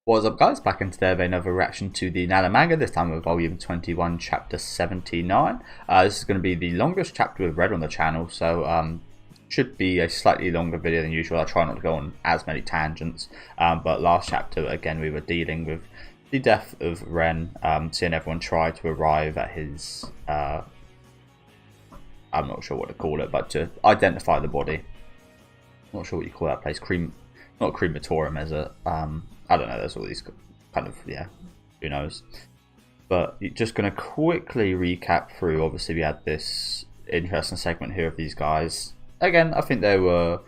What's up, guys? Back in today with another reaction to the Nana manga, this time with volume 21, chapter 79. This is going to be the longest chapter we've read on the channel, so should be a slightly longer video than usual. I try not to go on as many tangents, but last chapter, again, we were dealing with the death of Ren, seeing everyone try to arrive at his, I'm not sure what to call it, but to identify the body. I'm not sure what you call that place, not crematorium, as a, I don't know, there's all these kind of, yeah, who knows. But just going to quickly recap through, obviously we had this interesting segment here of these guys. Again, I think they were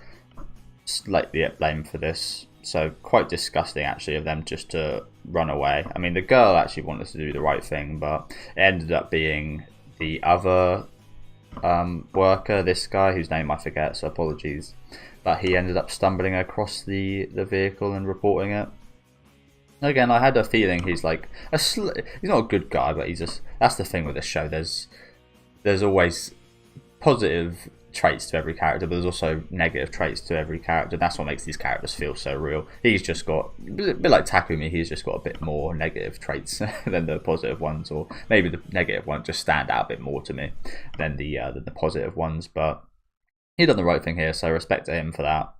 slightly at blame for this, so quite disgusting actually of them just to run away. I mean, the girl actually wanted to do the right thing, but it ended up being the other worker, this guy whose name I forget, so apologies. But he ended up stumbling across the vehicle and reporting it. Again, I had a feeling he's like he's not a good guy, but he's just, that's the thing with this show. There's always positive traits to every character, but there's also negative traits to every character. That's what makes these characters feel so real. He's just got a bit like Takumi. He's just got a bit more negative traits than the positive ones, or maybe the negative ones just stand out a bit more to me than the positive ones. But he done the right thing here, so respect to him for that.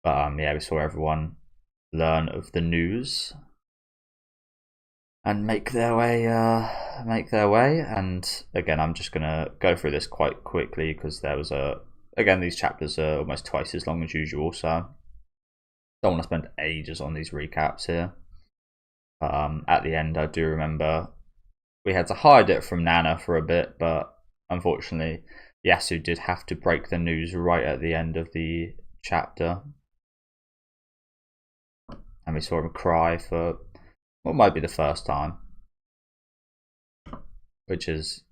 But yeah, we saw everyone learn of the news and make their way. And again, I'm just gonna go through this quite quickly because there was again, these chapters are almost twice as long as usual, so don't want to spend ages on these recaps here. At the end, I do remember we had to hide it from Nana for a bit, but unfortunately Yasu did have to break the news right at the end of the chapter. And we saw him cry for what might be the first time, which is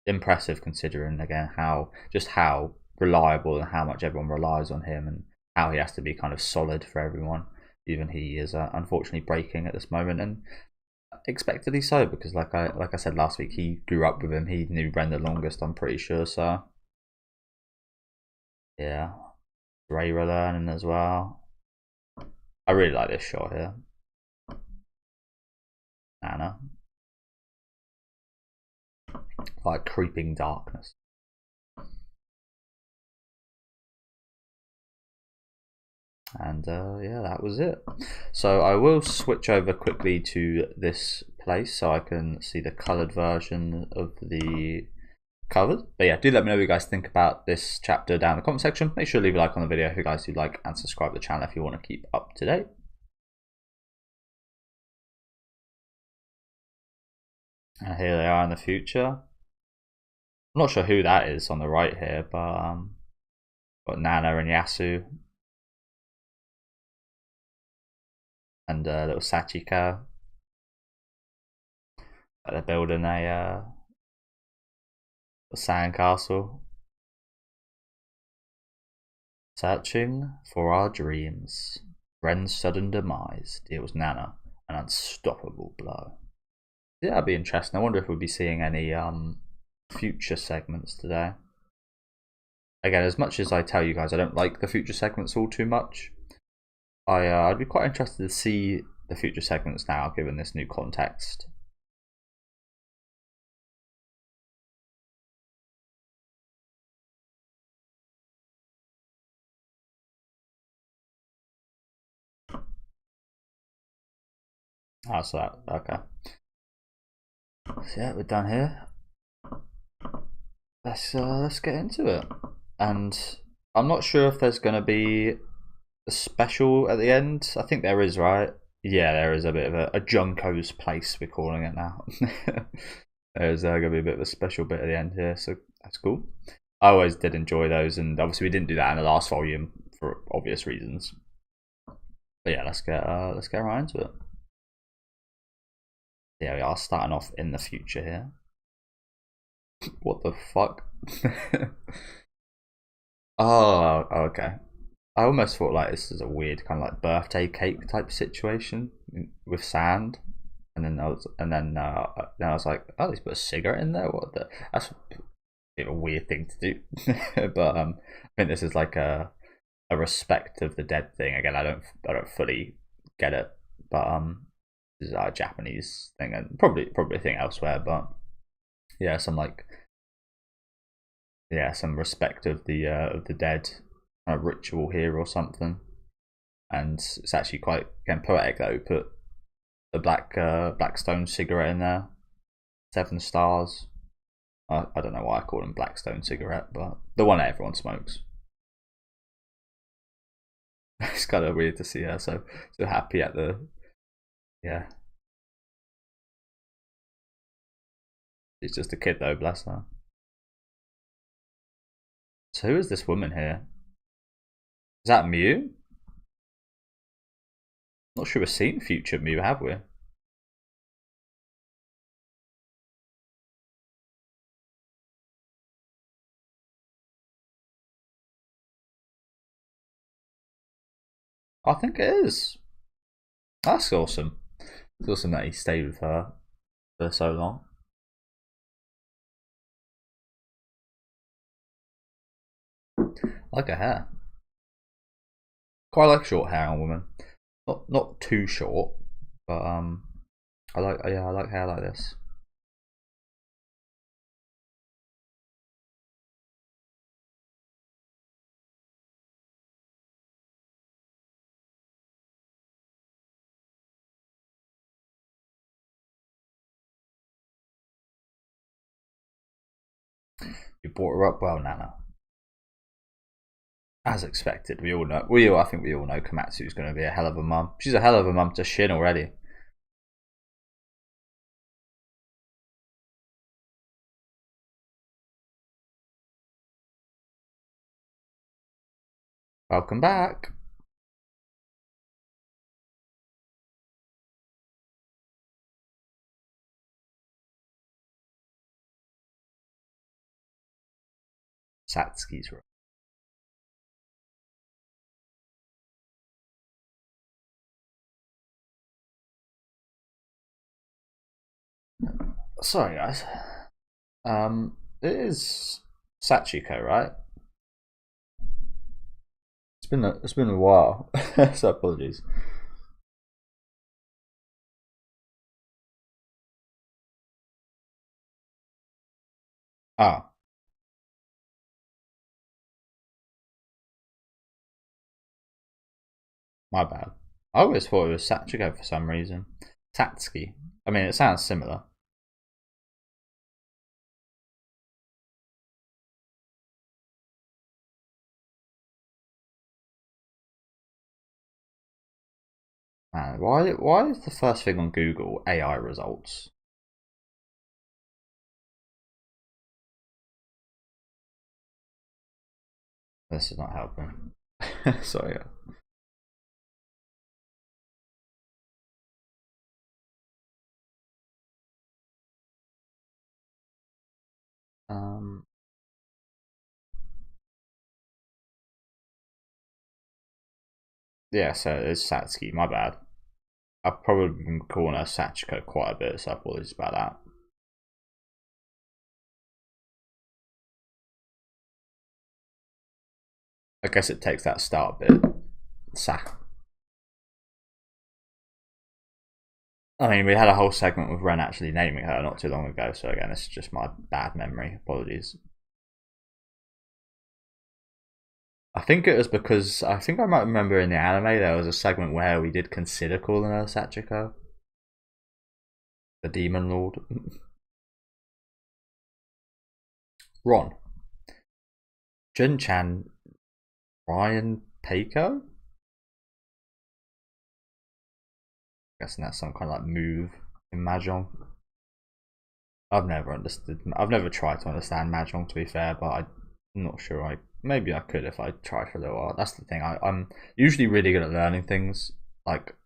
impressive considering, again, how reliable and how much everyone relies on him, and how he has to be kind of solid for everyone. Even he is unfortunately breaking at this moment, and expectedly so, because like I said last week, he grew up with him. He knew Ren the longest, I'm pretty sure. So yeah, Ray were learning as well. I really like this shot here. Nana. Like creeping darkness. And yeah, that was it. So I will switch over quickly to this place so I can see the coloured version of the covers. But yeah, do let me know what you guys think about this chapter down in the comment section. Make sure to leave a like on the video if you guys do like, and subscribe to the channel if you want to keep up to date. And here they are in the future. I'm not sure who that is on the right here, but got Nana and Yasu. And little Sachiko. They're building a sandcastle. Searching for our dreams. Ren's sudden demise deals Nana an unstoppable blow. Yeah, that'd be interesting. I wonder if we'll be seeing any future segments today. Again, as much as I tell you guys I don't like the future segments all too much, I'd be quite interested to see the future segments now, given this new context. Oh, so that, okay. So yeah, we're done here. Let's get into it. And I'm not sure if there's going to be a special at the end. I think there is, right? Yeah, there is a bit of a Junko's place, we're calling it now. There's going to be a bit of a special bit at the end here, so that's cool. I always did enjoy those, and obviously we didn't do that in the last volume for obvious reasons. But yeah, let's get right into it. Yeah, we are starting off in the future here. What the fuck? Oh, okay. I almost thought like this is a weird kind of like birthday cake type situation with sand, and then I was like, oh, he's put a cigarette in there. What the? That's a weird thing to do. But I think this is like a respect of the dead thing. Again, I don't fully get it, but this is a Japanese thing, and probably a thing elsewhere. But yeah, some some respect of the dead kind of ritual here or something. And it's actually quite again poetic though. Put the black stone cigarette in there, 7 stars. I don't know why I call them Blackstone cigarette, but the one that everyone smokes. It's kind of weird to see her so happy at the She's just a kid though, bless her. So who is this woman here? Is that Mew? Not sure we've seen future Mew, have we? I think it is. That's awesome. It's awesome that he stayed with her for so long. I like her hair. Quite like short hair on women. Not too short, but I like hair like this. You brought her up well, Nana. As expected, we all know. I think we all know Komatsu's going to be a hell of a mum. She's a hell of a mum to Shin already. Welcome back. Satsuki's right. Sorry, guys. It is Sachiko, right? It's been a while, so apologies. Ah, my bad. I always thought it was Sachiko for some reason. Tatsuki. I mean, it sounds similar. Man, why is the first thing on Google AI results? This is not helping. Sorry. Um, yeah, so it's Satsuki, my bad. I've probably been calling her Sachiko quite a bit, so apologies about that. I guess it takes that start bit. I mean, we had a whole segment with Ren actually naming her not too long ago, so again, this is just my bad memory. Apologies. I think it was because I think I might remember in the anime there was a segment where we did consider calling her Sachiko, the Demon Lord. Ron, Jun-chan, Ryan Peiko. Guessing that's some kind of like move in Mahjong. I've never understood. I've never tried to understand Mahjong, to be fair, but I'm not sure. Maybe I could if I try for a little while. That's the thing. I'm usually really good at learning things. Like,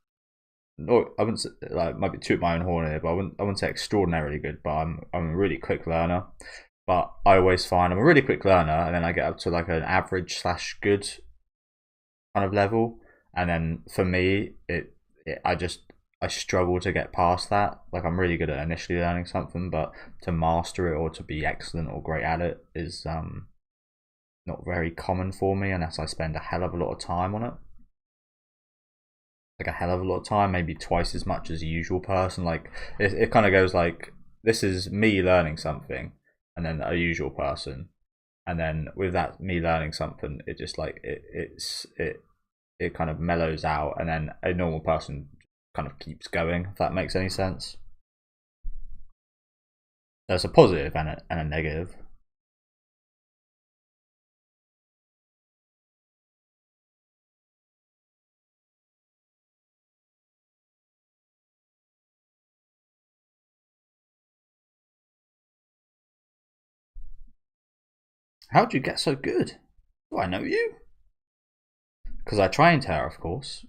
no, I wouldn't say, like might be toot my own horn here, but I wouldn't say extraordinarily good. But I'm a really quick learner. But I always find I'm a really quick learner, and then I get up to like an average slash good kind of level, and then for me, I struggle to get past that. Like I'm really good at initially learning something, but to master it or to be excellent or great at it is not very common for me unless I spend a hell of a lot of time on it. like a hell of a lot of time, maybe twice as much as a usual person. Like it kind of goes like, this is me learning something, and then a usual person, and then with that me learning something, it just like it kind of mellows out, and then a normal person kind of keeps going. If that makes any sense. There's a positive and a negative. How'd you get so good? Do I know you? Because I trained her, of course.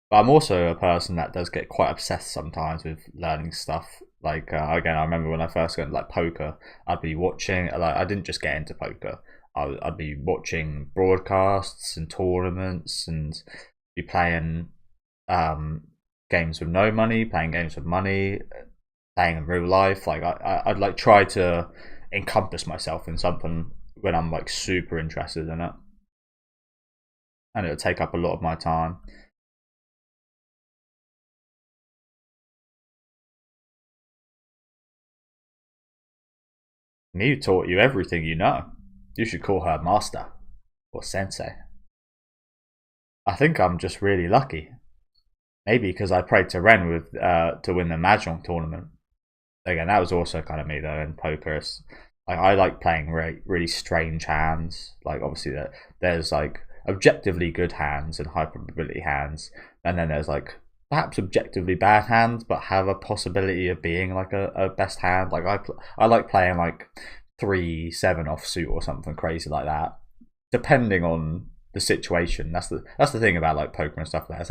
But I'm also a person that does get quite obsessed sometimes with learning stuff. Like again, I remember when I first got into like poker, I'd be watching. Like I didn't just get into poker. I'd be watching broadcasts and tournaments, and be playing games with no money, playing games with money, playing in real life. Like I'd like try to encompass myself in something when I'm like super interested in it, and it would take up a lot of my time. Me taught you everything you know. You should call her master or sensei. I think I'm just really lucky. Maybe because I prayed to Ren with to win the Mahjong tournament. Again, that was also kind of me though in poker. Like I like playing really strange hands. Like obviously there's like objectively good hands and high probability hands, and then there's like perhaps objectively bad hands, but have a possibility of being like a best hand. Like I like playing like 3-7 offsuit or something crazy like that, depending on the situation. That's the thing about like poker and stuff like that.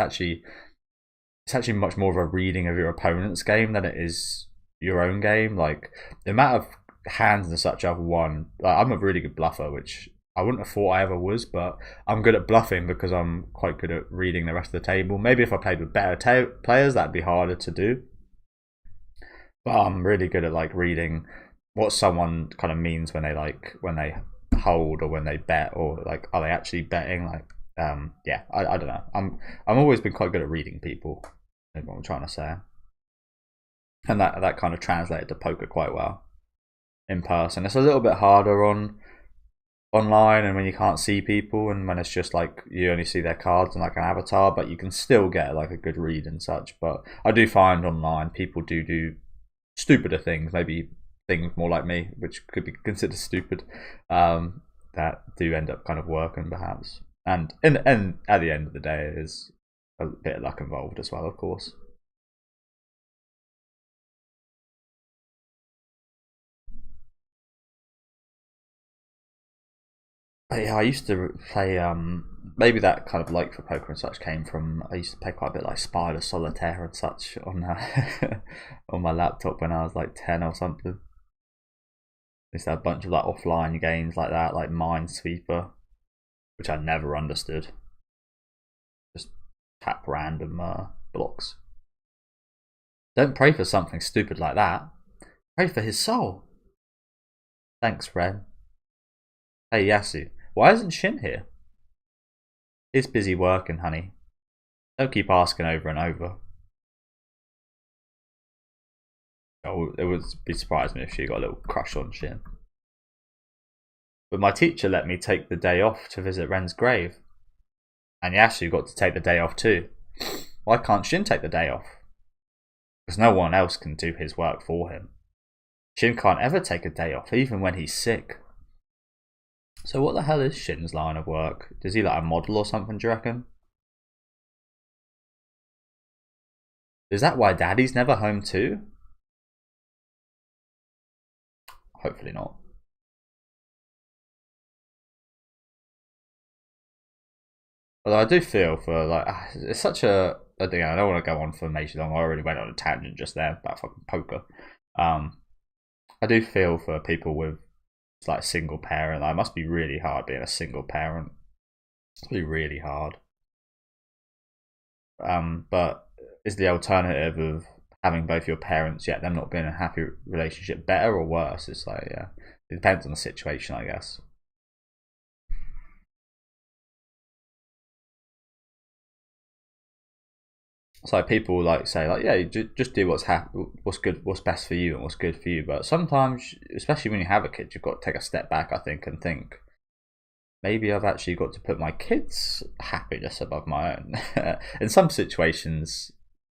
It's actually much more of a reading of your opponent's game than it is your own game. Like the amount of hands and such I've won. Like, I'm a really good bluffer, which I wouldn't have thought I ever was, but I'm good at bluffing because I'm quite good at reading the rest of the table. Maybe if I played with better players, that'd be harder to do. But I'm really good at like reading what someone kind of means when they hold or when they bet, or like are they actually betting? Like yeah, I don't know. I'm always been quite good at reading people. Is what I'm trying to say, and that kind of translated to poker quite well in person. It's a little bit harder online, and when you can't see people, and when it's just like you only see their cards and like an avatar, but you can still get like a good read and such. But I do find online people do stupider things, maybe things more like me, which could be considered stupid, that do end up kind of working perhaps. And at the end of the day, there's a bit of luck involved as well, of course. But yeah, I used to play. Maybe that kind of like for poker and such came from. I used to play quite a bit like Spider Solitaire and such on on my laptop when I was like 10 or something. I used to have a bunch of like offline games like that, like Minesweeper, which I never understood. Just tap random blocks. Don't pray for something stupid like that. Pray for his soul. Thanks, Ren. Hey, Yasu. Why isn't Shin here? He's busy working, honey. Don't keep asking over and over. Oh, it would be surprised me if she got a little crush on Shin. But my teacher let me take the day off to visit Ren's grave. And Yasu got to take the day off too. Why can't Shin take the day off? Because no one else can do his work for him. Shin can't ever take a day off, even when he's sick. So what the hell is Shin's line of work? Does he like a model or something, do you reckon? Is that why Daddy's never home too? Hopefully not. Although I do feel for like it's such a thing. I don't want to go on for major long. I already went on a tangent just there about fucking poker. Um, I do feel for people with like single parent. Like, it must be really hard being a single parent. It must be really hard. But is the alternative of having both your parents yet them not being in a happy relationship better or worse? It's like yeah, it depends on the situation, I guess. So people like say like, yeah, you just do what's good, what's best for you, and what's good for you. But sometimes, especially when you have a kid, you've got to take a step back, I think, and think maybe I've actually got to put my kids' happiness above my own. In some situations,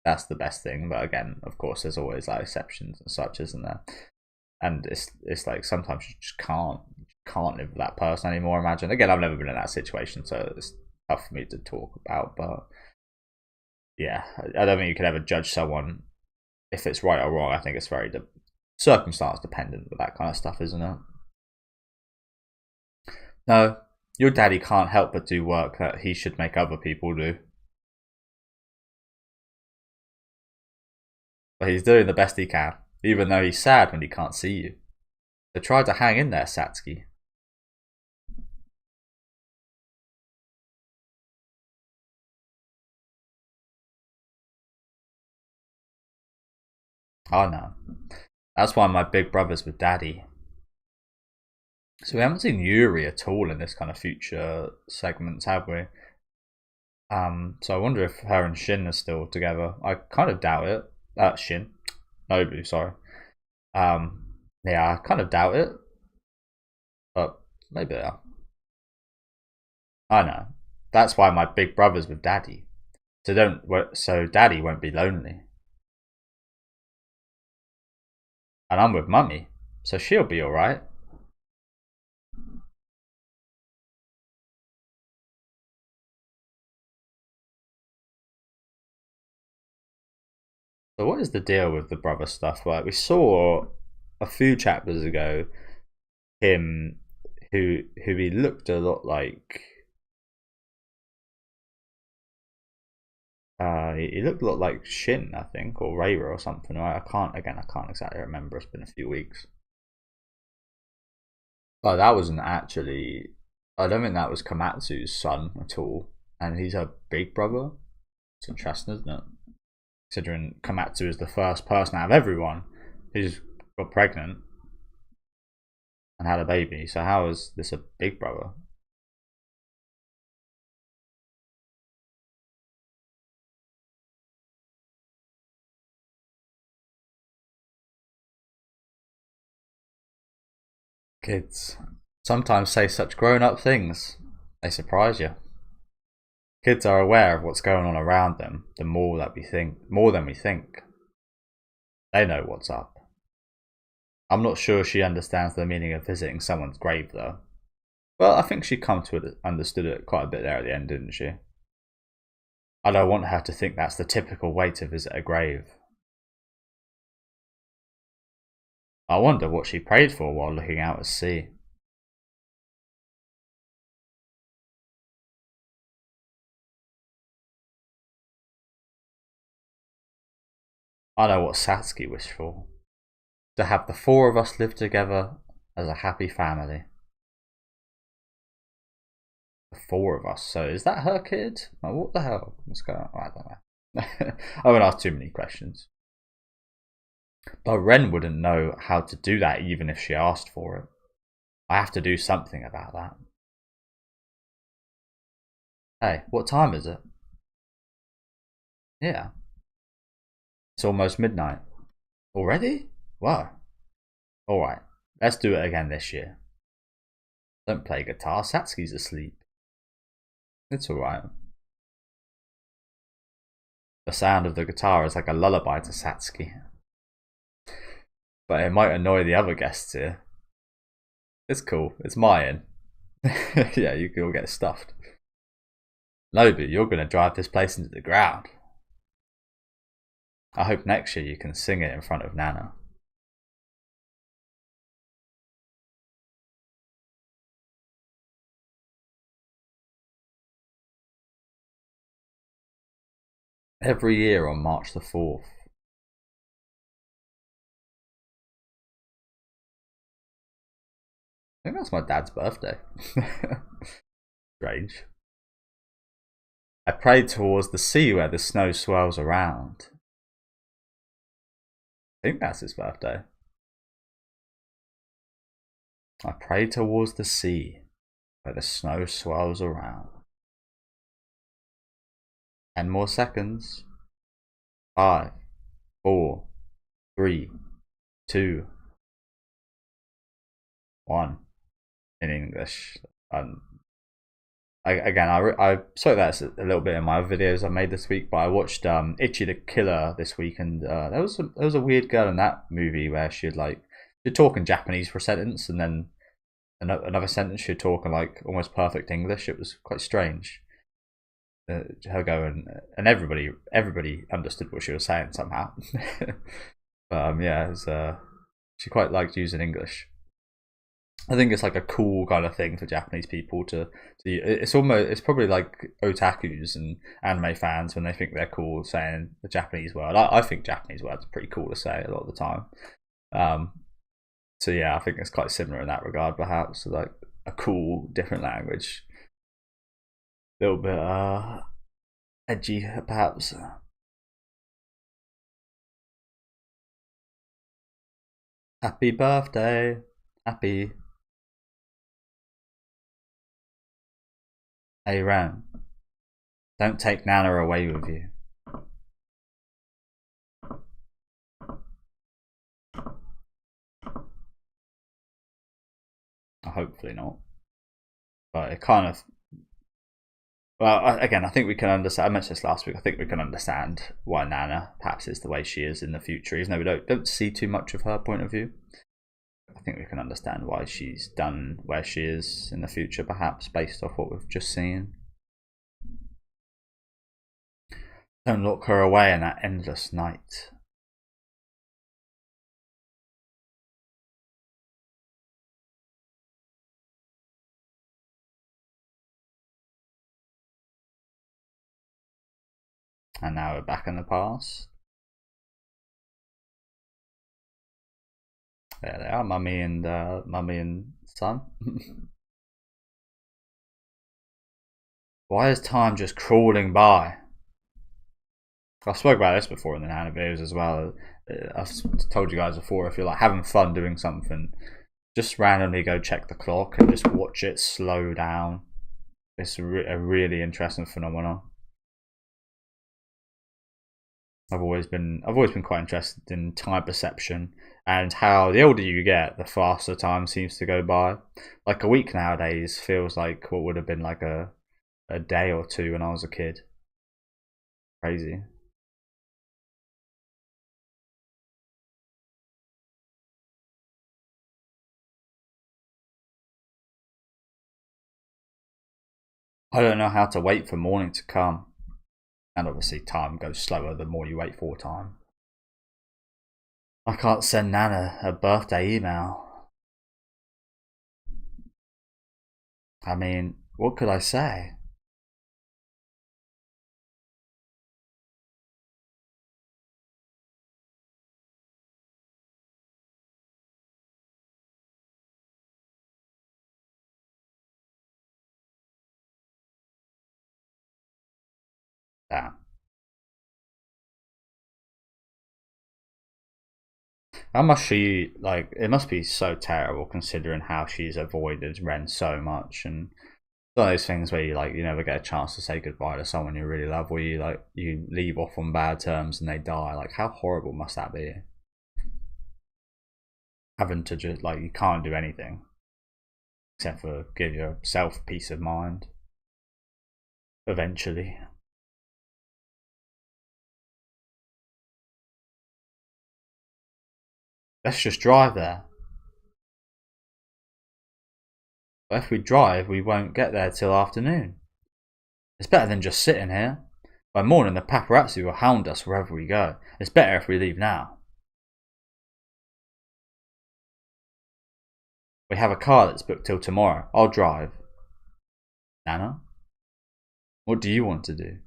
that's the best thing. But again, of course, there's always like exceptions and such, isn't there? And it's like sometimes you just can't live with that person anymore. Imagine again, I've never been in that situation, so it's tough for me to talk about. But yeah, I don't think you can ever judge someone if it's right or wrong. I think it's very circumstance dependent with that kind of stuff, isn't it? No, your daddy can't help but do work that he should make other people do. But he's doing the best he can, even though he's sad when he can't see you. So try to hang in there, Satsuki. Oh no. That's why my big brother's with daddy. So we haven't seen Yuri at all in this kind of future segments, have we? So I wonder if her and Shin are still together. I kind of doubt it. Shin. Nobu, sorry. Yeah, I kind of doubt it. But maybe they are. I know. That's why my big brother's with daddy. So daddy won't be lonely. And I'm with mummy. So she'll be alright. So what is the deal with the brother stuff? Like we saw a few chapters ago him who he looked a lot like he looked a lot like Shin, I think, or Reira or something. I can't exactly remember. It's been a few weeks. Oh, that wasn't actually. I don't think that was Komatsu's son at all, and he's her big brother. It's interesting, isn't it? Considering Komatsu is the first person out of everyone who's got pregnant and had a baby. So how is this a big brother? Kids sometimes say such grown-up things. They surprise you. Kids are aware of what's going on around them more than we think. They know what's up. I'm not sure she understands the meaning of visiting someone's grave though. Well, I think she come to it, understood it quite a bit there at the end, didn't she? I don't want her to think that's the typical way to visit a grave. I wonder what she prayed for while looking out at sea. I know what Satsuki wished for. To have the four of us live together as a happy family. The four of us. So is that her kid? Like, what the hell? What's going on? I don't know. I won't ask too many questions. But Ren wouldn't know how to do that even if she asked for it. I have to do something about that. Hey, what time is it? Yeah. It's almost midnight. Already? Wow. Alright, let's do it again this year. Don't play guitar, Satsuki's asleep. It's alright. The sound of the guitar is like a lullaby to Satsuki. But it might annoy the other guests here. It's cool, it's mine. Yeah, you can all get stuffed. Nobu, you're gonna drive this place into the ground. I hope next year you can sing it in front of Nana. Every year on March the 4th. I think that's my dad's birthday. Strange. I prayed towards the sea where the snow swirls around. I think that's his birthday. I prayed towards the sea where the snow swirls around. 10 more seconds. 5, 4, 3, 2, 1 in English. I spoke that a little bit in my videos I made this week, but I watched Ichi the Killer this week, and there was a weird girl in that movie where she'd talk in Japanese for a sentence, and then another sentence she'd talk in like almost perfect English. It was quite strange. Her go and everybody understood what she was saying somehow. But yeah, she quite liked using English. I think it's like a cool kind of thing for Japanese people to it's probably like otakus and anime fans when they think they're cool saying the Japanese word. I think Japanese words are pretty cool to say a lot of the time. So yeah, I think it's quite similar in that regard, perhaps, like a cool different language. A little bit edgy, perhaps. Happy birthday. Happy. Hey Ram, don't take Nana away with you. Hopefully not. But it kind of... Well, again, I think we can understand... I mentioned this last week. I think we can understand why Nana perhaps is the way she is in the future, even though we don't see too much of her point of view. I think we can understand why she's done where she is in the future, perhaps, based off what we've just seen. Don't lock her away in that endless night. And now we're back in the past. There they are, mummy and son. Why is time just crawling by? I've spoke about this before in the Nana videos as well. I've told you guys before, if you're like having fun doing something, just randomly go check the clock and just watch it slow down. It's a really interesting phenomenon. I've always been quite interested in time perception and how the older you get, the faster time seems to go by. Like a week nowadays feels like what would have been like a day or two when I was a kid. Crazy. I don't know how to wait for morning to come. And obviously time goes slower the more you wait for time. I can't send Nana a birthday email. I mean, what could I say? Damn. How must she, like, it must be so terrible considering how she's avoided Ren so much, and one of those things where you never get a chance to say goodbye to someone you really love, where you leave off on bad terms and they die. Like, how horrible must that be? Having to just, like, you can't do anything except for give yourself peace of mind eventually. Let's just drive there. But if we drive, we won't get there till afternoon. It's better than just sitting here. By morning, the paparazzi will hound us wherever we go. It's better if we leave now. We have a car that's booked till tomorrow. I'll drive. Nana? What do you want to do?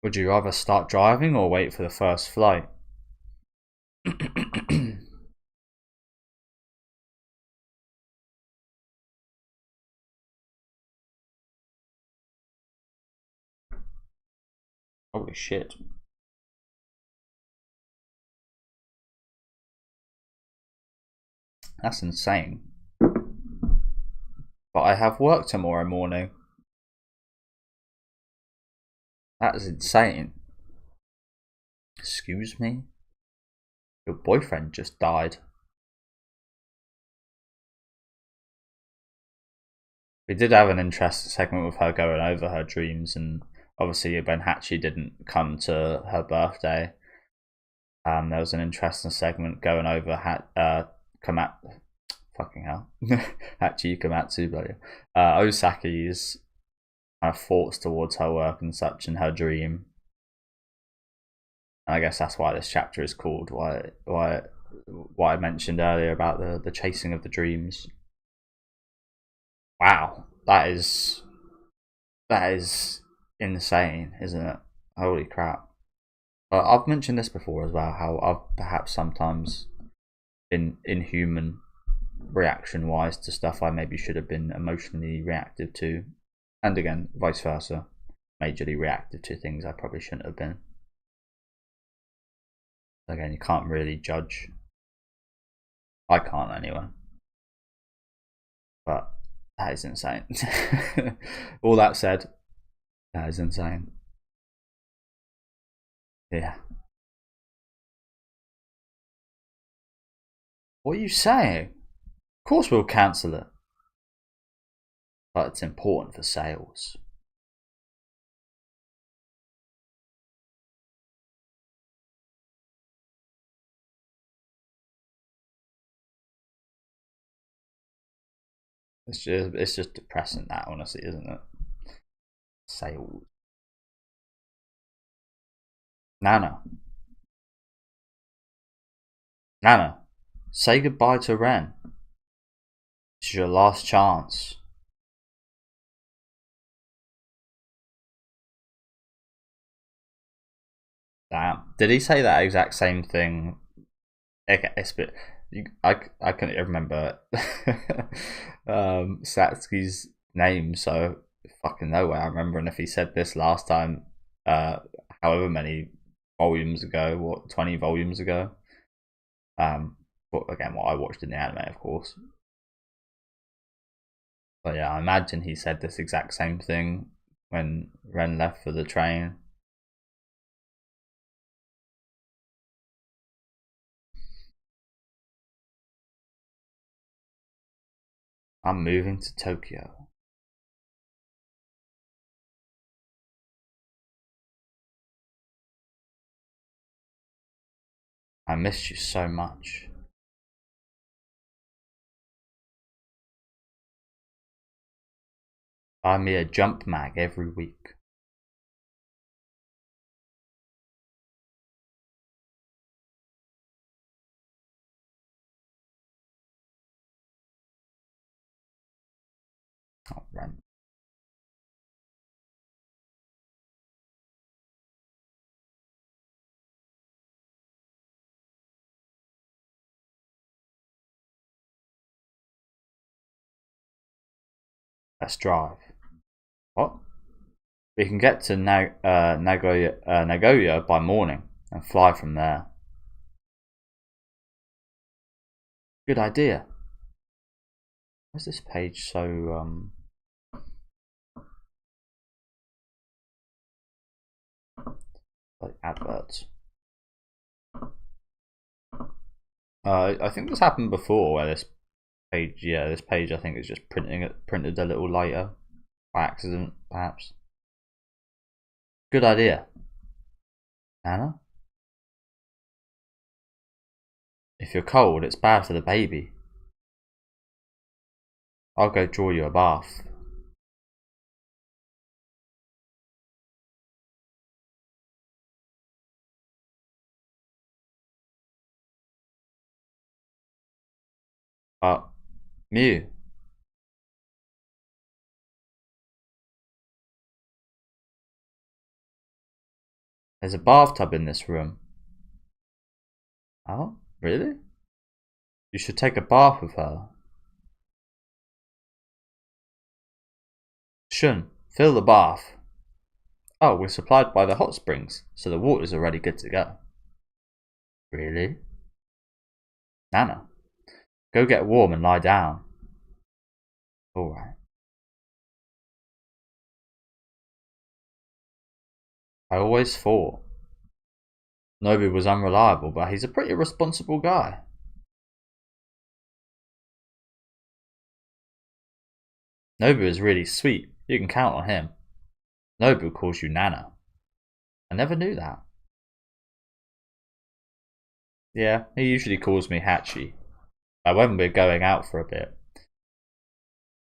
Would you rather start driving or wait for the first flight? Holy shit. That's insane. But I have work tomorrow morning. That is insane. Excuse me? Your boyfriend just died. We did have an interesting segment with her going over her dreams, and obviously when Hachi didn't come to her birthday, there was an interesting segment going over fucking hell, Hachi Komatsu, bloody Osaki's kind of thoughts towards her work and such in her dream. And I guess that's why this chapter is called why I mentioned earlier about the chasing of the dreams. Wow, that is insane, isn't it? Holy crap. I've mentioned this before as well, how I've perhaps sometimes been inhuman reaction wise to stuff I maybe should have been emotionally reactive to, and again vice versa, majorly reactive to things I probably shouldn't have been. Again, you can't really judge. I can't anyway. But that is insane. All that said, that is insane. Yeah. What are you saying? Of course we'll cancel it. But it's important for sales. It's just depressing, that, honestly, isn't it? Sales. Nana, say goodbye to Ren. This is your last chance. Damn. Did he say that exact same thing? Okay, it's a bit. I couldn't remember Satsuki's name, so fucking no way I'm remembering if he said this last time, however many volumes ago, what, 20 volumes ago. But again, what I watched in the anime, of course. But yeah, I imagine he said this exact same thing when Ren left for the train. I'm moving to Tokyo. I missed you so much. Buy me a jump mag every week. Oh, Ren. Let's drive. What? We can get to Nagoya by morning and fly from there. Good idea. Why is this page so like adverts? I think this happened before, where this page I think is just printed a little later by accident, perhaps. Good idea. Anna? If you're cold, it's bad for the baby. I'll go draw you a bath. Mew. There's a bathtub in this room. Oh, really? You should take a bath with her. Shun, fill the bath. Oh, we're supplied by the hot springs, so the water's already good to go. Really? Nana, go get warm and lie down. Alright. I always thought Nobu was unreliable, but he's a pretty responsible guy. Nobu is really sweet. You can count on him. Nobu calls you Nana. I never knew that. Yeah, he usually calls me Hachi. When we're going out for a bit.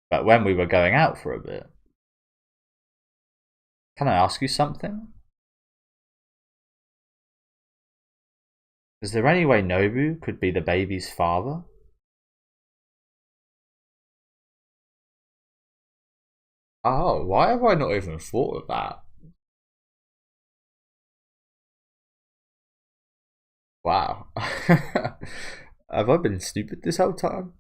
But when we were going out for a bit. Can I ask you something? Is there any way Nobu could be the baby's father? Oh, why have I not even thought of that? Wow. Have I been stupid this whole time?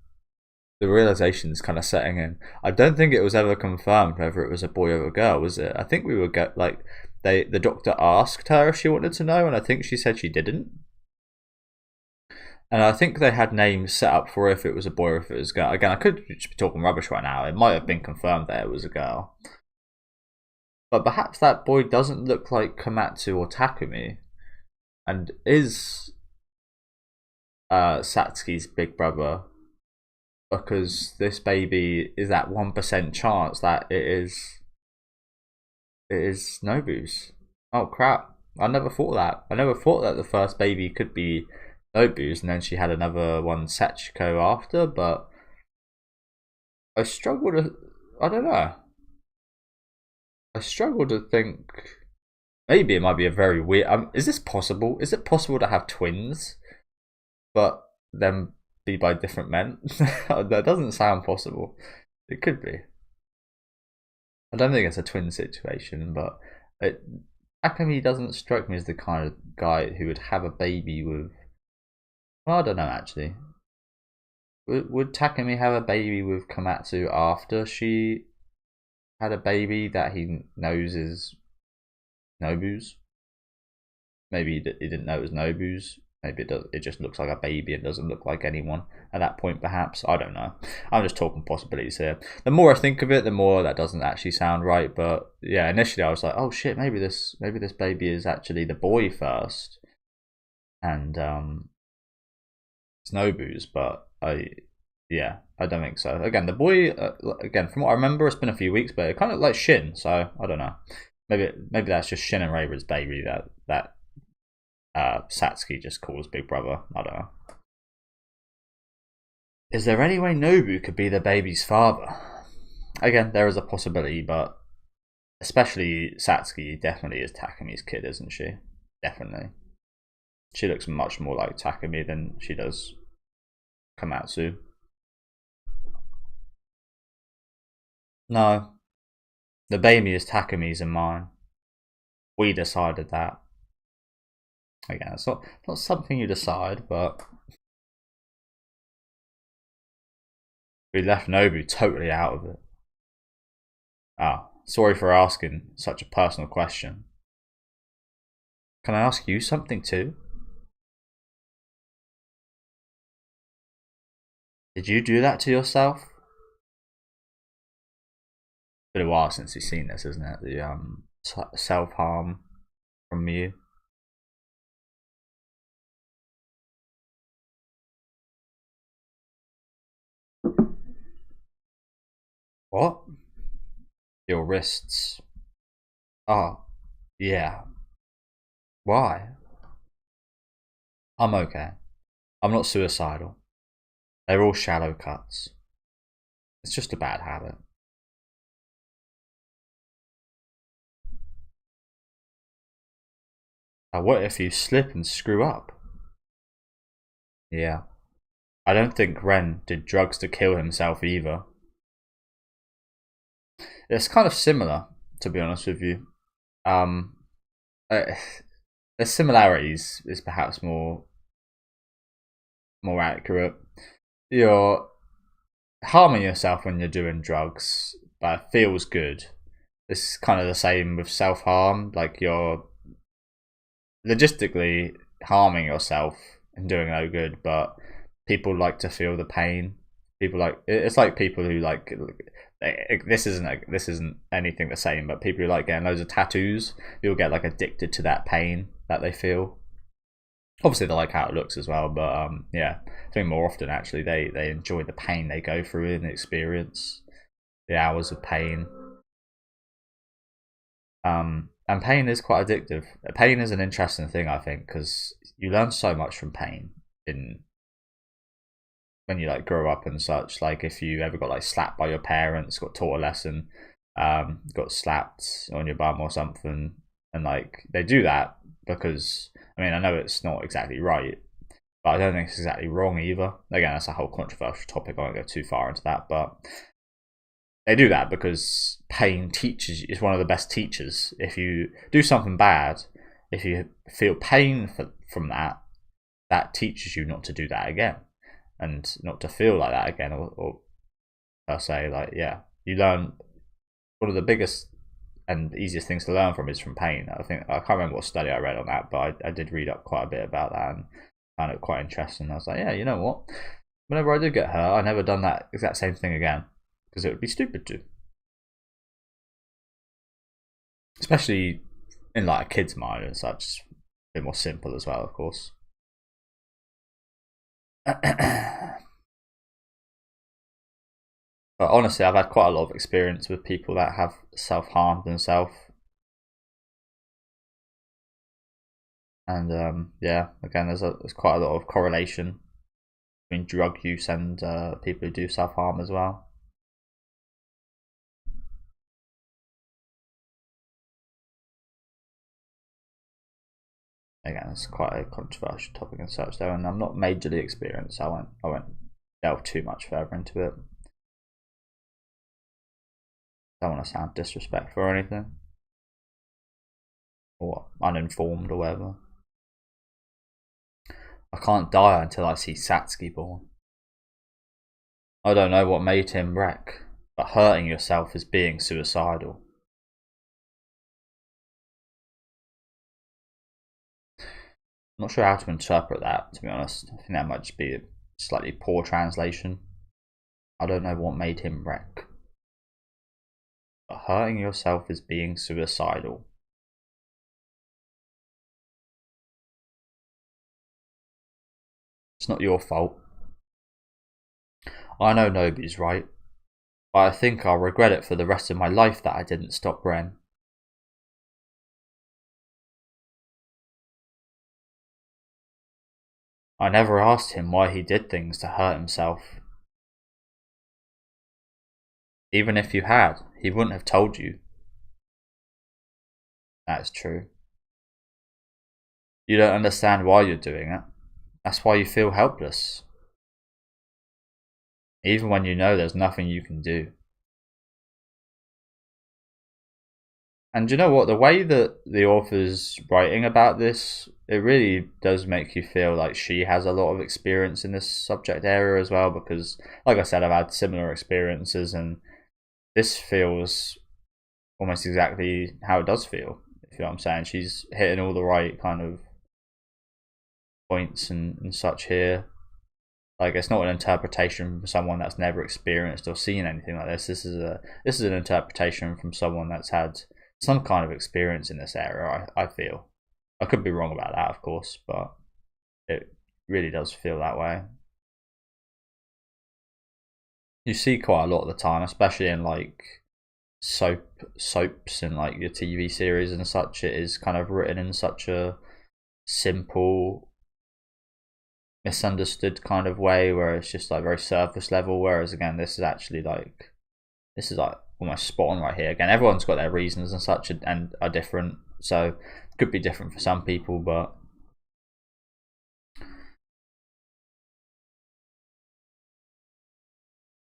The realization is kind of setting in. I don't think it was ever confirmed whether it was a boy or a girl, was it? I think we were the doctor asked her if she wanted to know, and I think she said she didn't. And I think they had names set up for if it was a boy or if it was a girl. Again, I could just be talking rubbish right now. It might have been confirmed that it was a girl. But perhaps that boy doesn't look like Komatsu or Takumi, and is Satsuki's big brother, because this baby is that 1% chance that it is Nobu's. Oh crap. I never thought that. I never thought that the first baby could be Nobu's and then she had another one, Sachiko, after, but I struggle to, I don't know. I struggle to think, maybe it might be a very weird, is this possible? Is it possible to have twins, but then be by different men? That doesn't sound possible. It could be. I don't think it's a twin situation, but Takumi doesn't strike me as the kind of guy who would have a baby with. Well, I don't know actually. Would Takumi have a baby with Komatsu after she had a baby that he knows is Nobu's? Maybe he didn't know it was Nobu's. Maybe it just looks like a baby and doesn't look like anyone at that point, perhaps. I don't know. I'm just talking possibilities here. The more I think of it, the more that doesn't actually sound right. But yeah, initially I was like, oh shit, maybe this baby is actually the boy first, and it's Nobu's. But I don't think so. Again, the boy, again, from what I remember, it's been a few weeks, but it kind of like Shin. So I don't know. Maybe that's just Shin and Reira's baby that Satsuki just calls big brother. I don't know. Is there any way Nobu could be the baby's father? Again, there is a possibility, but especially Satsuki definitely is Takumi's kid, isn't she? Definitely. She looks much more like Takumi than she does Komatsu. No. The baby is Takumi's and mine. We decided that. Again, it's not something you decide, but we left Nobu totally out of it. Ah, sorry for asking such a personal question. Can I ask you something too? Did you do that to yourself? It's been a while since you've seen this, isn't it? The self-harm from you. What? Your wrists. Oh, yeah. Why? I'm okay. I'm not suicidal. They're all shallow cuts. It's just a bad habit. Now, what if you slip and screw up? Yeah. I don't think Ren did drugs to kill himself either. It's kind of similar, to be honest with you. The similarities is perhaps more accurate. You're harming yourself when you're doing drugs, but it feels good. It's kind of the same with self-harm. Like you're logistically harming yourself and doing no good, but people like to feel the pain. It's like people who like this isn't anything the same, but people who like getting loads of tattoos, you'll get like addicted to that pain that they feel. Obviously, they like how it looks as well, but yeah, I think more often actually they enjoy the pain they go through and the experience, the hours of pain. And pain is quite addictive. Pain is an interesting thing, I think, because you learn so much from pain in when you like grow up and such. Like if you ever got like slapped by your parents, got taught a lesson, got slapped on your bum or something, and like they do that because I mean I know it's not exactly right, but I don't think it's exactly wrong either. Again, that's a whole controversial topic. I won't go too far into that, but they do that because pain teaches you. It's one of the best teachers. If you do something bad, if you feel pain from that, that teaches you not to do that again and not to feel like that again, or per se. Like, yeah, you learn. One of the biggest and easiest things to learn from is from pain. I think I can't remember what study I read on that, but I did read up quite a bit about that and found it quite interesting. I was like, yeah, you know what? Whenever I did get hurt, I never done that exact same thing again because it would be stupid to. Especially in like a kid's mind and such, a bit more simple as well, of course. But honestly, I've had quite a lot of experience with people that have self-harmed themselves. And yeah, again, there's quite a lot of correlation between drug use and people who do self-harm as well. Again, it's quite a controversial topic and such though, and I'm not majorly experienced, so I won't delve too much further into it. Don't want to sound disrespectful or anything, or uninformed or whatever. I can't die until I see Satsuki born. I don't know what made him wreck, but hurting yourself is being suicidal. I'm not sure how to interpret that, to be honest. I think that might just be a slightly poor translation. I don't know what made him wreck, but hurting yourself is being suicidal. It's not your fault. I know Nobu's right, but I think I'll regret it for the rest of my life that I didn't stop Ren. I never asked him why he did things to hurt himself. Even if you had, he wouldn't have told you. That is true. You don't understand why you're doing it. That's why you feel helpless. Even when you know there's nothing you can do. And you know what? The way that the author's writing about this, it really does make you feel like she has a lot of experience in this subject area as well. Because, like I said, I've had similar experiences, and this feels almost exactly how it does feel. If you know what I'm saying, she's hitting all the right kind of points and such here. Like, it's not an interpretation from someone that's never experienced or seen anything like this. This is an interpretation from someone that's had some kind of experience in this area. I feel. I could be wrong about that, of course, but it really does feel that way. You see quite a lot of the time, especially in like soaps and like your TV series and such. It is kind of written in such a simple, misunderstood kind of way where it's just like very surface level, whereas again this is actually like almost spot on right here. Again, everyone's got their reasons and such and are different, so it could be different for some people, but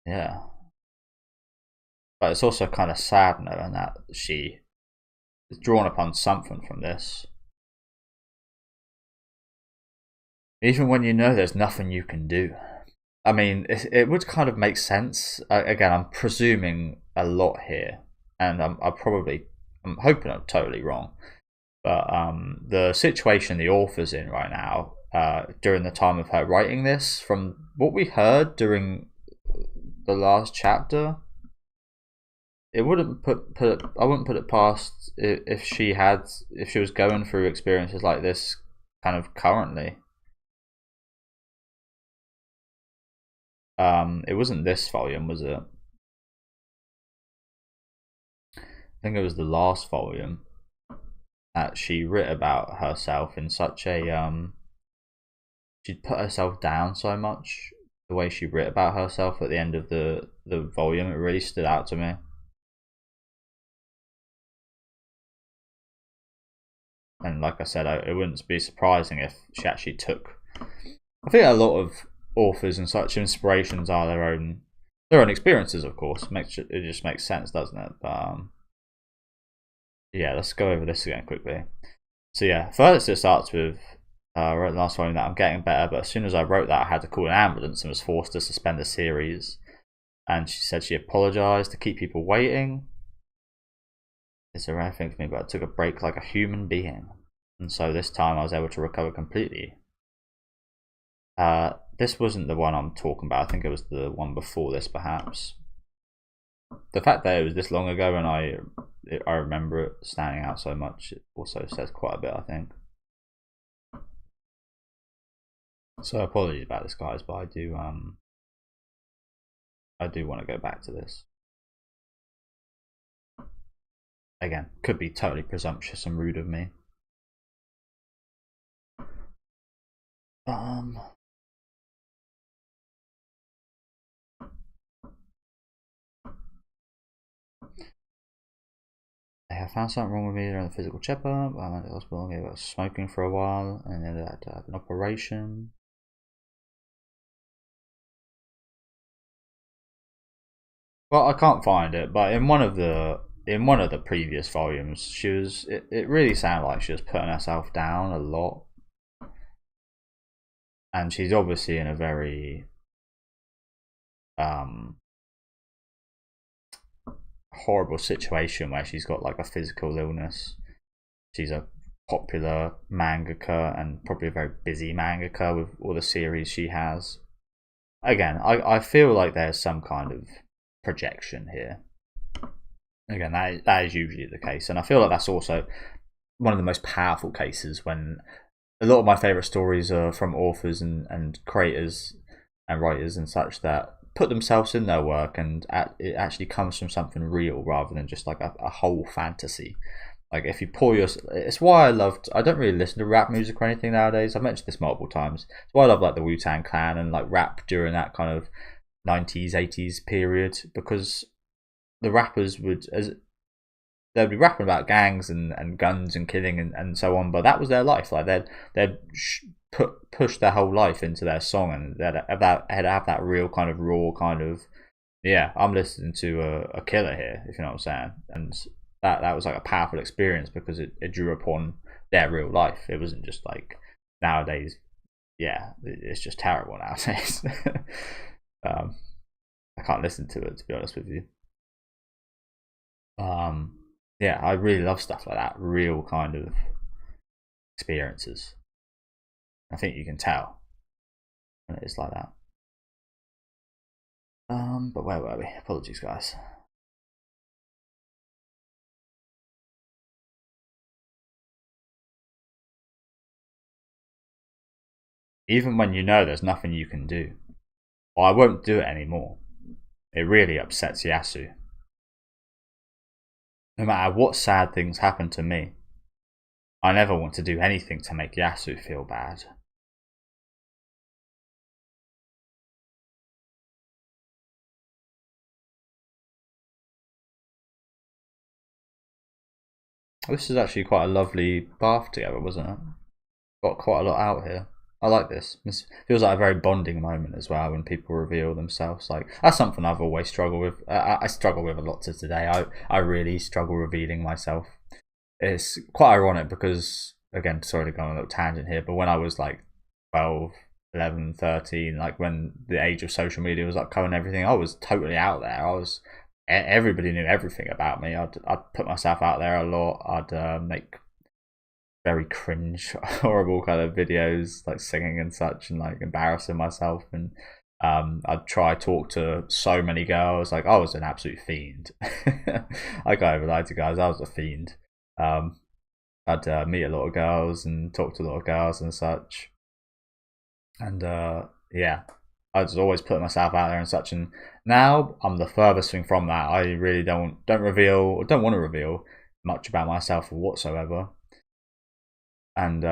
yeah. But it's also kind of sad knowing that she is drawn upon something from this, even when you know there's nothing you can do. I mean, it would kind of make sense. Again, I'm presuming a lot here, and I'm hoping I'm totally wrong. But the situation the author's in right now, during the time of her writing this, from what we heard during the last chapter, it wouldn't I wouldn't put it past if she was going through experiences like this kind of currently. It wasn't this volume, was it? I think it was the last volume that she writ about herself in such a she'd put herself down so much. The way she writ about herself at the end of the volume, it really stood out to me. And like I said, it wouldn't be surprising if she actually took. I think a lot of authors and such inspirations are their own experiences, of course. It just makes sense, doesn't it? But yeah, let's go over this again quickly. So yeah, first it starts with I wrote last volume that I'm getting better, but as soon as I wrote that, I had to call an ambulance and was forced to suspend the series. And she said she apologized to keep people waiting. It's a rare thing for me, but I took a break like a human being, and so this time I was able to recover completely. This wasn't the one I'm talking about. I think it was the one before this, perhaps. The fact that it was this long ago and I remember it standing out so much, it also says quite a bit, I think. So apologies about this, guys, but I do want to go back to this. Again, could be totally presumptuous and rude of me. I have found something wrong with me during the physical checkup. I went to the hospital, I was smoking for a while, and then I had to have an operation. Well, I can't find it, but in one of the previous volumes, she was. It really sounded like she was putting herself down a lot, and she's obviously in a very horrible situation where she's got like a physical illness. She's a popular mangaka and probably a very busy mangaka with all the series she has. Again, I feel like there's some kind of projection here. Again, that is usually the case, and I feel like that's also one of the most powerful cases when a lot of my favourite stories are from authors and creators and writers and such that put themselves in their work, and it actually comes from something real rather than just like a whole fantasy. Like if you pour your, it's why I don't really listen to rap music or anything nowadays. I've mentioned this multiple times. It's why I love like the Wu-Tang Clan and like rap during that kind of 90s 80s period, because the rappers they'd be rapping about gangs and guns and killing and so on, but that was their life. Like they'd push their whole life into their song, and they'd have that real kind of raw kind of, yeah, I'm listening to a killer here, if you know what I'm saying. And that was like a powerful experience because it drew upon their real life. It wasn't just like nowadays. Yeah, it's just terrible nowadays. I can't listen to it, to be honest with you. Yeah, I really love stuff like that, real kind of experiences. I think you can tell when it's like that. But where were we? Apologies, guys. Even when you know there's nothing you can do. Well, I won't do it anymore. It really upsets Yasu. No matter what sad things happen to me, I never want to do anything to make Yasu feel bad. This is actually quite a lovely bath together, wasn't it? Got quite a lot out here. I like this. This feels like a very bonding moment as well when people reveal themselves. Like that's something I've always struggled with. I struggle with a lot to today. I really struggle revealing myself. It's quite ironic because, again, sorry to go on a little tangent here, but when I was like 12, 11, 13, like when the age of social media was like coming everything, I was totally out there. Everybody knew everything about me. I'd put myself out there a lot. I'd make very cringe, horrible kind of videos, like singing and such, and like embarrassing myself. And I'd try talk to so many girls. Like I was an absolute fiend. I can't even lie to you guys. I was a fiend. I'd meet a lot of girls and talk to a lot of girls and such. And yeah, I was always putting myself out there and such. And now I'm the furthest thing from that. I really don't reveal, or don't want to reveal much about myself whatsoever. And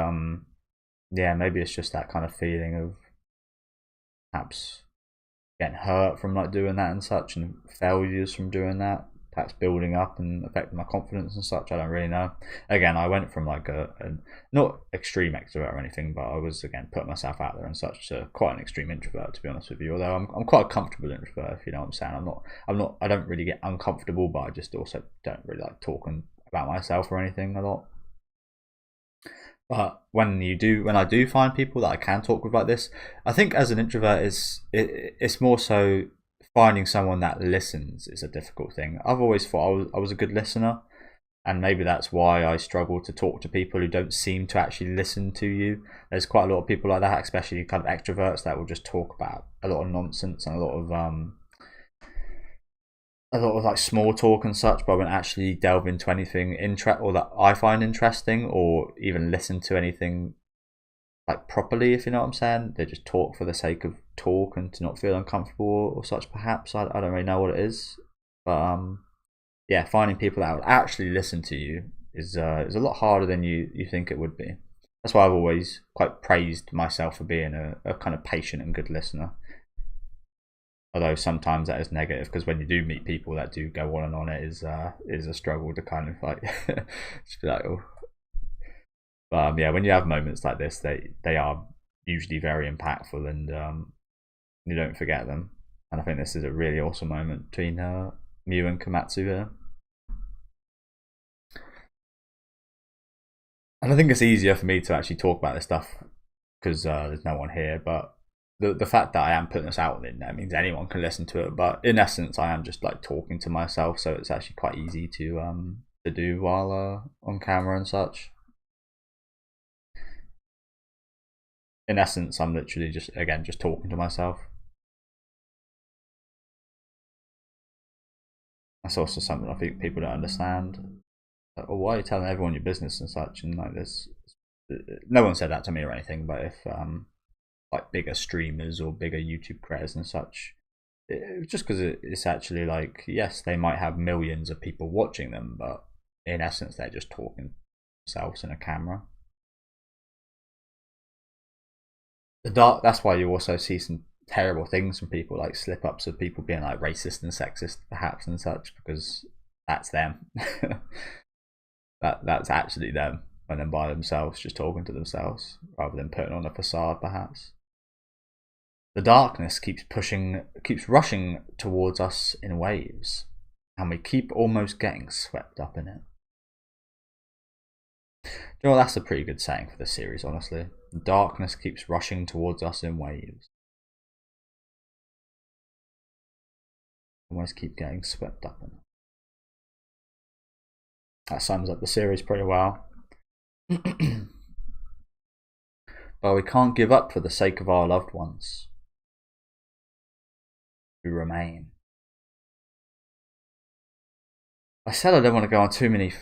yeah, maybe it's just that kind of feeling of perhaps getting hurt from like doing that and such, and failures from doing that, perhaps building up and affecting my confidence and such. I don't really know. Again, I went from like a not extreme extrovert or anything, but I was again putting myself out there and such to quite an extreme introvert, to be honest with you. Although I'm quite a comfortable introvert, if you know what I'm saying. I don't really get uncomfortable, but I just also don't really like talking about myself or anything a lot. But when I do find people that I can talk with like this, I think as an introvert, it's more so finding someone that listens is a difficult thing. I've always thought I was a good listener, and maybe that's why I struggle to talk to people who don't seem to actually listen to you. There's quite a lot of people like that, especially kind of extroverts that will just talk about a lot of nonsense and a lot of like small talk and such, but I won't actually delve into anything or that I find interesting, or even listen to anything like properly, if you know what I'm saying. They just talk for the sake of talk and to not feel uncomfortable or such. Perhaps I don't really know what it is, but yeah, finding people that will actually listen to you is a lot harder than you think it would be. That's why I've always quite praised myself for being a kind of patient and good listener. Although sometimes that is negative, because when you do meet people that do go on and on, it is a struggle to kind of like just be like, oh. But yeah, when you have moments like this, they are usually very impactful, and you don't forget them. And I think this is a really awesome moment between Mew and Komatsu here. And I think it's easier for me to actually talk about this stuff because there's no one here. But the fact that I am putting this out in there means anyone can listen to it. But in essence, I am just like talking to myself, so it's actually quite easy to do while on camera and such. In essence, I'm literally just talking to myself. That's also something I think people don't understand. Like, well, why are you telling everyone your business and such? And like this, no one said that to me or anything. But if like bigger streamers or bigger YouTube creators and such, just because it's actually like, yes, they might have millions of people watching them, but in essence, they're just talking themselves in a camera. That's why you also see some terrible things from people, like slip ups of people being like racist and sexist, perhaps, and such, because that's them. That's actually them when they're by themselves, just talking to themselves, rather than putting on a facade, perhaps. The darkness keeps rushing towards us in waves, and we keep almost getting swept up in it. You know, that's a pretty good saying for this series, honestly. The darkness keeps rushing towards us in waves. Almost keep getting swept up in it. That sums up the series pretty well. But we can't give up for the sake of our loved ones who remain. I said I don't want to go on too many.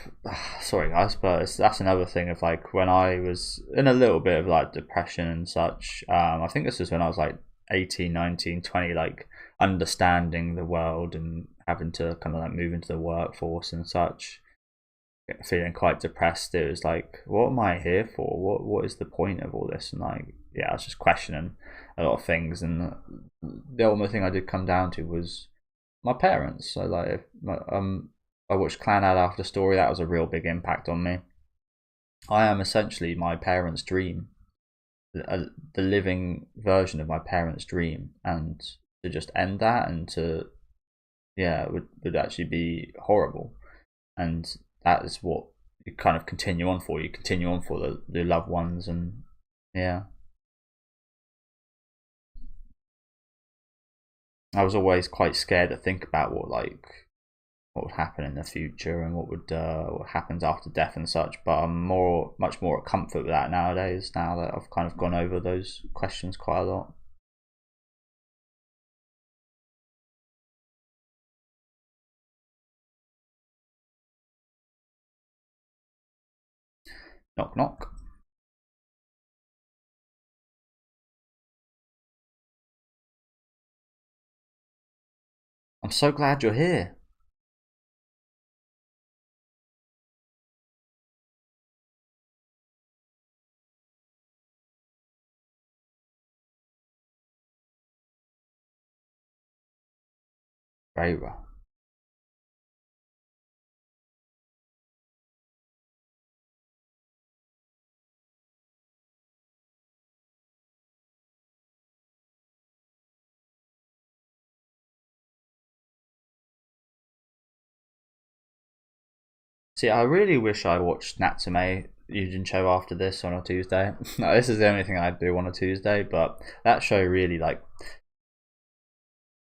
Sorry, guys, but that's another thing of like when I was in a little bit of like depression and such. I think this was when I was like 18, 19, 20, like understanding the world and having to kind of like move into the workforce and such. Feeling quite depressed. It was like, what am I here for? What is the point of all this? And like, yeah, I was just questioning a lot of things. And the only thing I did come down to was my parents. So like, I watched Clan Ad After Story. That was a real big impact on me. I am essentially my parents' dream, the living version of my parents' dream, and to just end that and to, yeah, would actually be horrible. And that is what you kind of continue on for. You continue on for the loved ones, and yeah. I was always quite scared to think about what would happen in the future and what happens after death and such. But I'm much more at comfort with that nowadays. Now that I've kind of gone over those questions quite a lot. Knock knock. I'm so glad you're here. Very well. See, I really wish I watched Natsume Yujin show after this on a Tuesday. No, this is the only thing I do on a Tuesday, but that show really like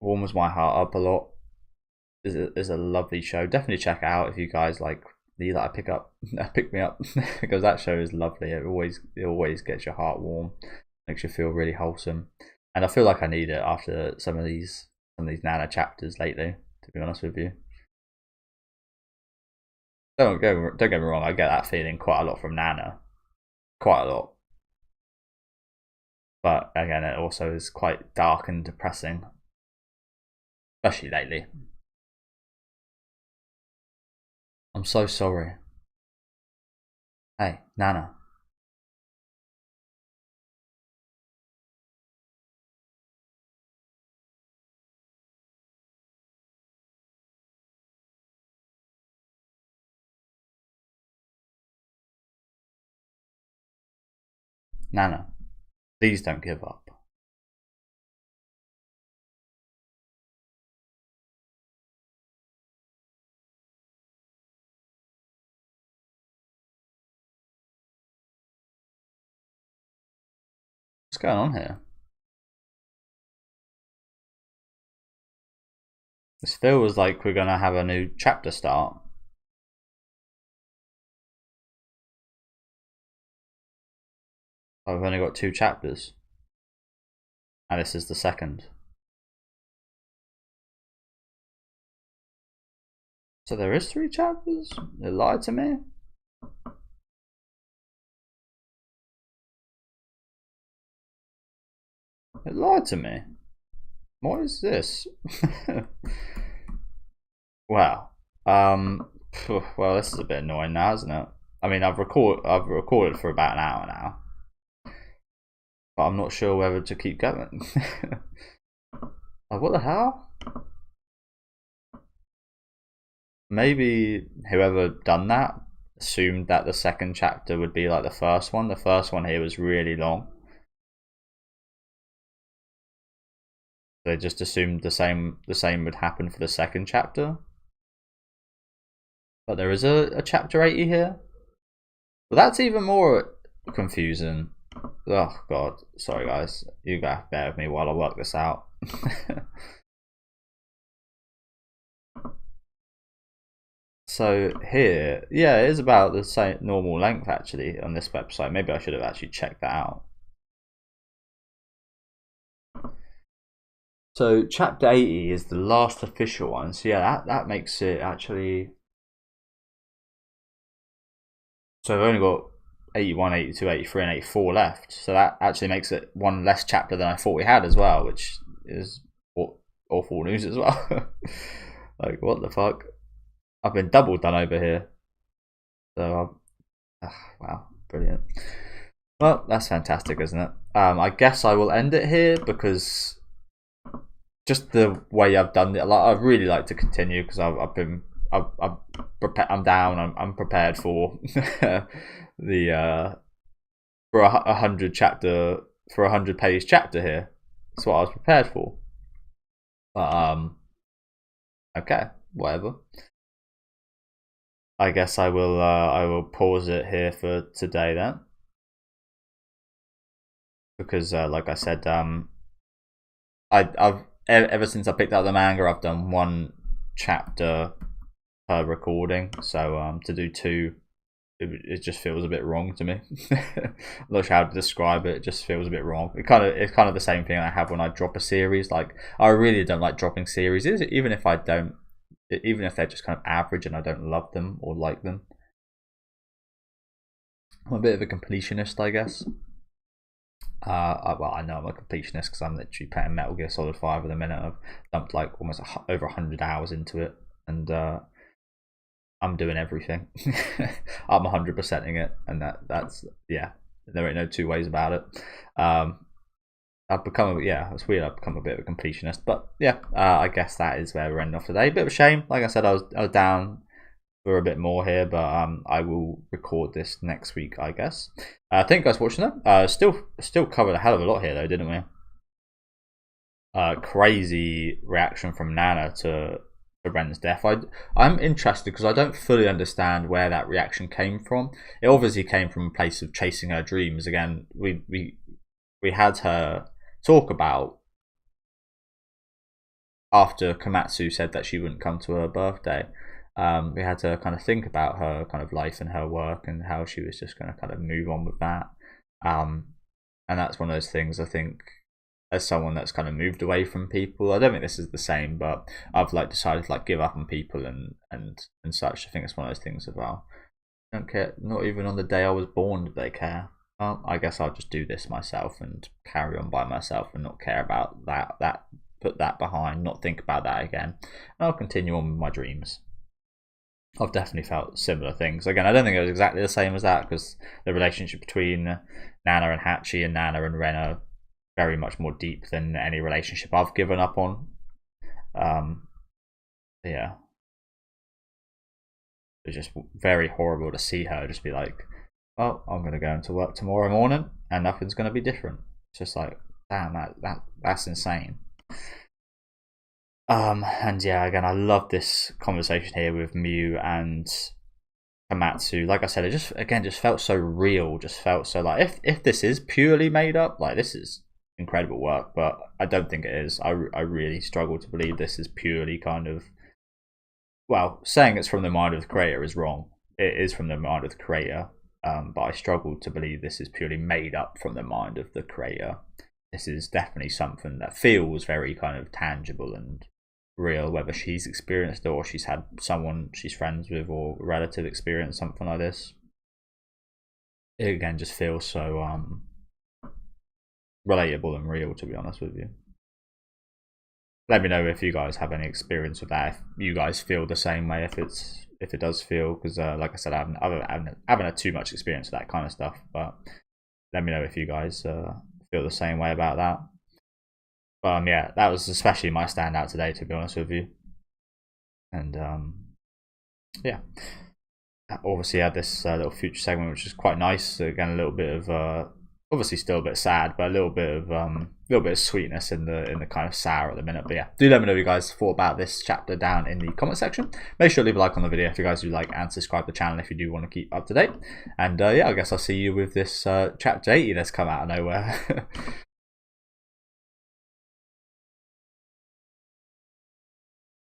warms my heart up a lot. Is a lovely show. Definitely check it out if you guys like need that pick me up because that show is lovely. It always gets your heart warm, makes you feel really wholesome, and I feel like I need it after some of these Nana chapters lately. To be honest with you. Don't get me wrong, I get that feeling quite a lot from Nana. Quite a lot. But again, it also is quite dark and depressing. Especially lately. I'm so sorry. Hey, Nana. Nana, please don't give up. What's going on here? This feels like we're gonna have a new chapter start. I've only got 2 chapters. And this is the second. So there is 3 chapters? They lied to me? They lied to me. What is this? Wow. Well, this is a bit annoying now, isn't it? I mean, I've recorded for about an hour now, but I'm not sure whether to keep going. Like, what the hell? Maybe whoever done that assumed that the second chapter would be like the first one. The first one here was really long. They just assumed the same would happen for the second chapter. But there is a chapter 80 here. Well, that's even more confusing. Oh god, sorry guys. You gotta bear with me while I work this out. So here, yeah, it is about the same normal length actually on this website. Maybe I should have actually checked that out. So chapter 80 is the last official one. So yeah, that makes it actually. So I've only got 81, 82, 83, and 84 left. So that actually makes it one less chapter than I thought we had as well, which is awful news as well. Like, what the fuck? I've been double done over here. So, wow, brilliant. Well, that's fantastic, isn't it? I guess I will end it here because just the way I've done it, like, I'd really like to continue because I'm down. I'm prepared for the for a 100 page chapter here. That's what I was prepared for. But okay, whatever. I guess I will pause it here for today then, because like I said, I've ever since I picked up the manga, I've done 1 chapter per recording. So to do 2, it just feels a bit wrong to me. I'm not sure how to describe it. It just feels a bit wrong. It's kind of the same thing I have when I drop a series. Like, I really don't like dropping series, even if they're just kind of average and I don't love them or like them. I'm a bit of a completionist, I guess. Well, I know I'm a completionist because I'm literally playing Metal Gear Solid 5 at the minute. I've dumped like almost over 100 hours into it, and I'm doing everything. I'm 100%ing it, and that's yeah. There ain't no two ways about it. I've become it's weird. I've become a bit of a completionist, but yeah, I guess that is where we're ending off today. Bit of a shame. Like I said, I was down for a bit more here, but I will record this next week, I guess. Thank you guys for watching that. Still covered a hell of a lot here though, didn't we? Crazy reaction from Nana to Ren's death. I'm interested because I don't fully understand where that reaction came from. It obviously came from a place of chasing her dreams. Again, we had her talk about after Komatsu said that she wouldn't come to her birthday. We had to kind of think about her kind of life and her work and how she was just going to kind of move on with that. And that's one of those things, I think, as someone that's kind of moved away from people, I don't think this is the same, but I've like decided to like give up on people and such. I think it's one of those things as well. I don't care, not even on the day I was born did they care. Well, I guess I'll just do this myself and carry on by myself and not care about that put that behind, not think about that again. And I'll continue on with my dreams. I've definitely felt similar things. Again, I don't think it was exactly the same as that because the relationship between Nana and Hachi and Nana and Ren are very much more deep than any relationship I've given up on. Yeah. It's just very horrible to see her just be like, well, I'm going to go into work tomorrow morning and nothing's going to be different. It's just like, damn, that's insane. And yeah, again, I love this conversation here with Miu and Komatsu. Like I said, it just felt so real. Just felt so like if this is purely made up, like this is incredible work, but I don't think it is. I really struggle to believe this is purely kind of, well, saying it's from the mind of the creator is wrong. It is from the mind of the creator, but I struggle to believe this is purely made up from the mind of the creator. This is definitely something that feels very kind of tangible and real, whether she's experienced it or she's had someone she's friends with or relative experience something like this. It again just feels so relatable and real, to be honest with you. Let me know if you guys have any experience with that, if you guys feel the same way, if it does feel, because like I said, I haven't had too much experience with that kind of stuff, but let me know if you guys feel the same way about that. But yeah, that was especially my standout today, to be honest with you. And yeah, obviously had this little future segment, which is quite nice. Again, a little bit of obviously still a bit sad, but a little bit of sweetness in the kind of sour at the minute. But yeah, do let me know what you guys thought about this chapter down in the comment section. Make sure to leave a like on the video if you guys do like, and subscribe to the channel if you do want to keep up to date. And yeah, I guess I'll see you with this chapter 80 that's come out of nowhere.